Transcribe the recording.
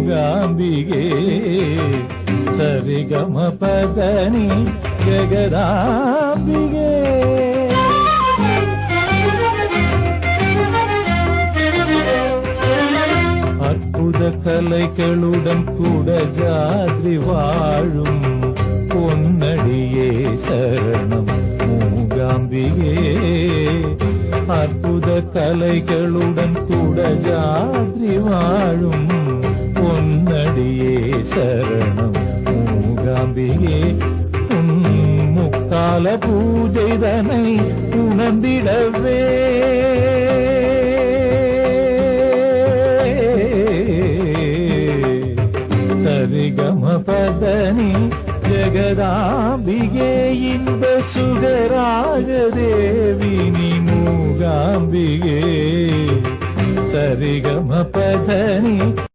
ಮೂಗಾಂಬಿಗೆ ಸರಿಗಮ ಪದನಿ ಜಗದಾಂಬಿಗೆ அற்புத கலைகளுடன் கூட ஜாத்ரி வாழும் பொன்னடியே சரணம் மூகாம்பிகே அற்புத கலைகளுடன் கூட ஜாத்ரி வாழும் பொன்னடியே சரணம் மூகாம்பிகே முக்கால பூஜைதனை உணர்ந்திடவே சரிகம பதனி ஜகதாம்பிகே இன்ப சுகராக தேவினி மூகாம்பிகே சரிகம பதனி